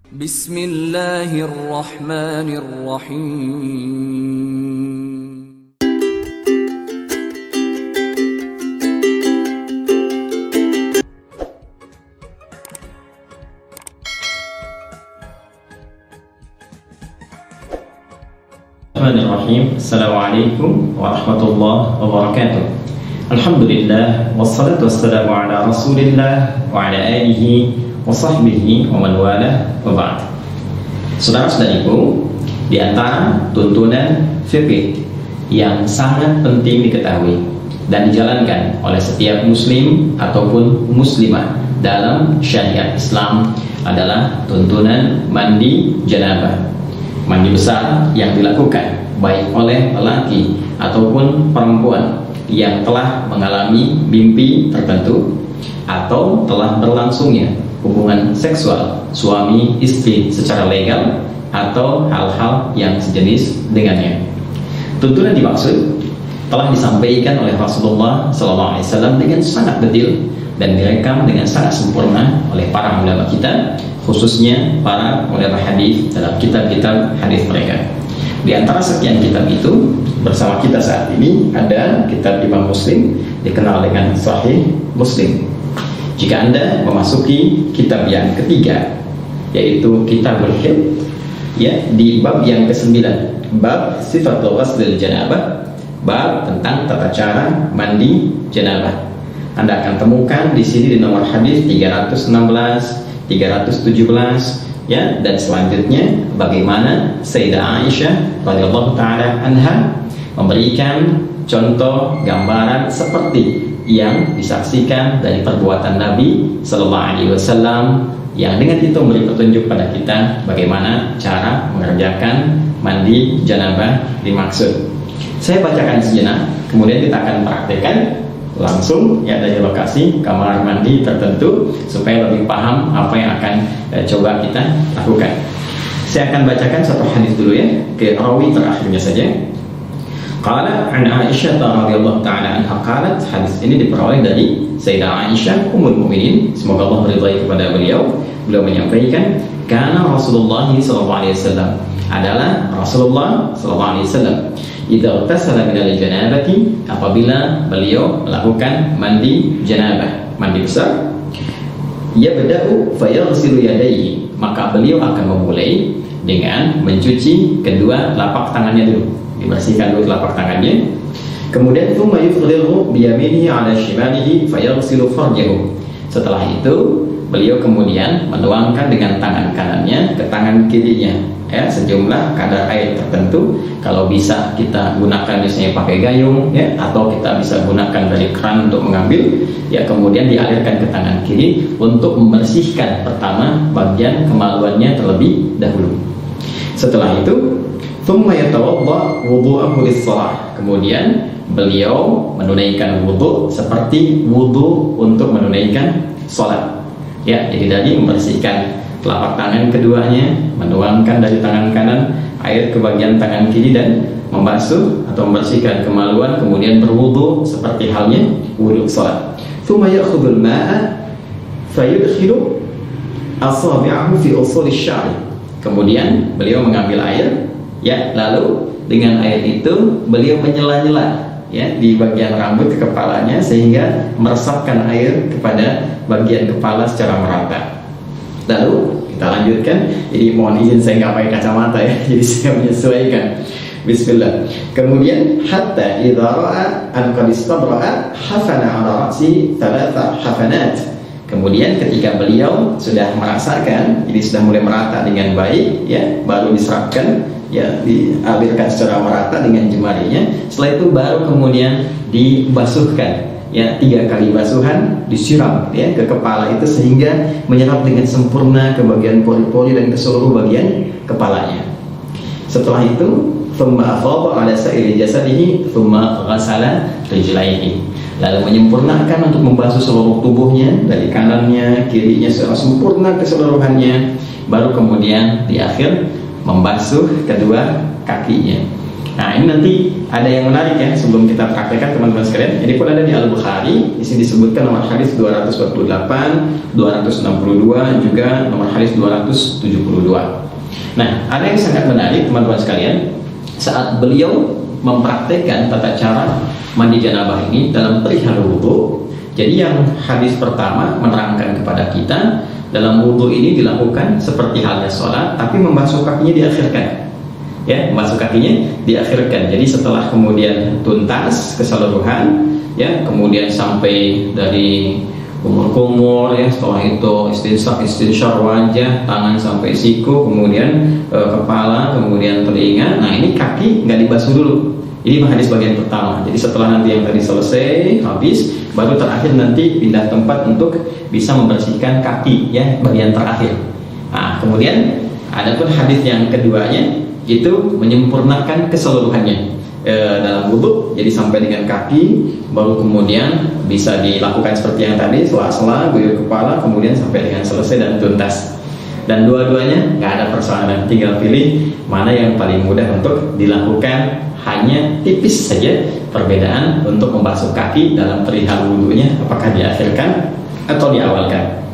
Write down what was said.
Bismillahirrahmanirrahim. Assalamualaikum warahmatullahi wabarakatuh. Alhamdulillah wassalatu wassalamu ala Rasulillah wa ala alihi wa sahbihi wa man walah wa ba'd. Saudara-saudariku, di antara tuntunan fikih yang sangat penting diketahui dan dijalankan oleh setiap muslim ataupun muslimah dalam syariat Islam adalah tuntunan mandi janabah. Mandi besar yang dilakukan baik oleh lelaki ataupun perempuan yang telah mengalami mimpi tertentu atau telah berlangsungnya hubungan seksual suami istri secara legal atau hal-hal yang sejenis dengannya. Tuntunan dimaksud telah disampaikan oleh Rasulullah SAW dengan sangat detail dan direkam dengan sangat sempurna oleh para ulama kita, khususnya para ulama hadis dalam kitab-kitab hadis mereka. Di antara sekian kitab itu, bersama kita saat ini ada kitab Imam Muslim dikenal dengan Sahih Muslim. Jika Anda memasuki kitab yang ketiga, yaitu Kitabul Haid, ya, di bab yang ke-9, bab Sifatul Ghuslil Janabah, bab tentang tata cara mandi janabah. Anda akan temukan di sini di nomor hadis 316, 317, ya, dan selanjutnya bagaimana Sayyidah Aisyah radhiyallahu taala anha memberikan contoh gambaran seperti yang disaksikan dari perbuatan Nabi sallallahu alaihi wasallam, yang dengan itu memberi petunjuk pada kita bagaimana cara mengerjakan mandi janabah dimaksud. Saya bacakan sejenak, kemudian kita akan praktekkan langsung, ya, dari lokasi kamar mandi tertentu supaya lebih paham apa yang akan coba kita lakukan. Saya akan bacakan satu hadis dulu, ya, ke rawi terakhirnya saja. Qala an Aisyah radhiyallahu taala anha qalat, hadis ini diperoleh dari Sayyidah Aisyah ummul mukminin, semoga Allah meridai kepada beliau. Beliau menyampaikan, kana Rasulullah sallallahu alaihi wasallam, adalah Rasulullah sallallahu alaihi wasallam, idza ightasala minal janabati, apabila beliau melakukan mandi janabah, mandi besar, yabda'u fayaghsilu yadayhi, maka beliau akan memulai dengan mencuci kedua telapak tangannya dulu, dibersihkan dulu telapak tangannya. Kemudian thumma yufrigu bi yaminihi 'ala shimalihi fayaghsilu farjahu. Setelah itu beliau kemudian menuangkan dengan tangan kanannya ke tangan kirinya, ya, sejumlah kadar air tertentu. Kalau bisa kita gunakan misalnya pakai gayung, ya, atau kita bisa gunakan dari keran untuk mengambil, ya, kemudian dialirkan ke tangan kiri untuk membersihkan pertama bagian kemaluannya terlebih dahulu. Setelah itu thumma yatawadda wudu'ahu lis-shalah, kemudian beliau menunaikan wudu seperti wudu untuk menunaikan salat, ya, jadi dari membersihkan telapak tangan keduanya, menuangkan dari tangan kanan air ke bagian tangan kiri dan membasuh atau membersihkan kemaluan, kemudian berwudu seperti halnya wudu salat. Tsumma ya'khudul ma'a fayudkhilu asabi'ahu fi usul asy-sya'ri, kemudian beliau mengambil air, ya, lalu dengan air itu beliau menyela-nyela, ya, di bagian rambut ke kepalanya sehingga meresapkan air kepada bagian kepala secara merata. Lalu kita lanjutkan. Jadi mohon izin saya nggak pakai kacamata, ya, jadi saya menyesuaikan. Bismillah. Kemudian hatta idza ra'a an qad istabra'a hafana 'ala ra'si thalatha hafanat. Kemudian ketika beliau sudah merasakan, jadi sudah mulai merata dengan baik, ya, baru diserapkan, ya, dialirkan secara merata dengan jemarinya. Setelah itu baru kemudian dibasuhkan, ya, 3 kali basuhan disiram, ya, ke kepala itu sehingga menyerap dengan sempurna ke bagian pori-pori dan ke seluruh bagian kepalanya. Setelah itu thumma afadha 'ala sa'iri jasadihi thumma ghasala rijlaihi, lalu menyempurnakan untuk membasuh seluruh tubuhnya dari kanannya, kirinya secara sempurna keseluruhannya, baru kemudian di akhir membasuh kedua kakinya. Nah, ini nanti ada yang menarik ya sebelum kita praktekkan teman-teman sekalian. Jadi pun ada di Al-Bukhari, di sini disebutkan nomor hadis 248, 262, juga nomor hadis 272. Nah, ada yang sangat menarik teman-teman sekalian, saat beliau mempraktekkan tata cara mandi janabah ini dalam perihal wudu. Jadi yang hadis pertama menerangkan kepada kita, dalam wudu ini dilakukan seperti halnya sholat, tapi membasuh kakinya diakhirkan. Ya, membasuh kakinya diakhirkan. Jadi setelah kemudian tuntas keseluruhan, ya, kemudian sampai dari kumur-kumur, ya, setelah itu istinsyaq wajah, tangan sampai siku, kemudian kepala, kemudian telinga. Nah, ini kaki nggak dibasuh dulu. Ini hadis bagian pertama. Jadi setelah nanti yang tadi selesai habis, baru terakhir nanti pindah tempat untuk bisa membersihkan kaki, ya, bagian terakhir. Nah, kemudian adapun hadis yang keduanya itu menyempurnakan keseluruhannya dalam wudhu, jadi sampai dengan kaki, baru kemudian bisa dilakukan seperti yang tadi, sela-sela, guyur kepala, kemudian sampai dengan selesai dan tuntas. Dan dua-duanya nggak ada persoalan, tinggal pilih mana yang paling mudah untuk dilakukan. Hanya tipis saja perbedaan untuk membasuh kaki dalam perihal wudhunya, apakah diakhirkan atau diawalkan.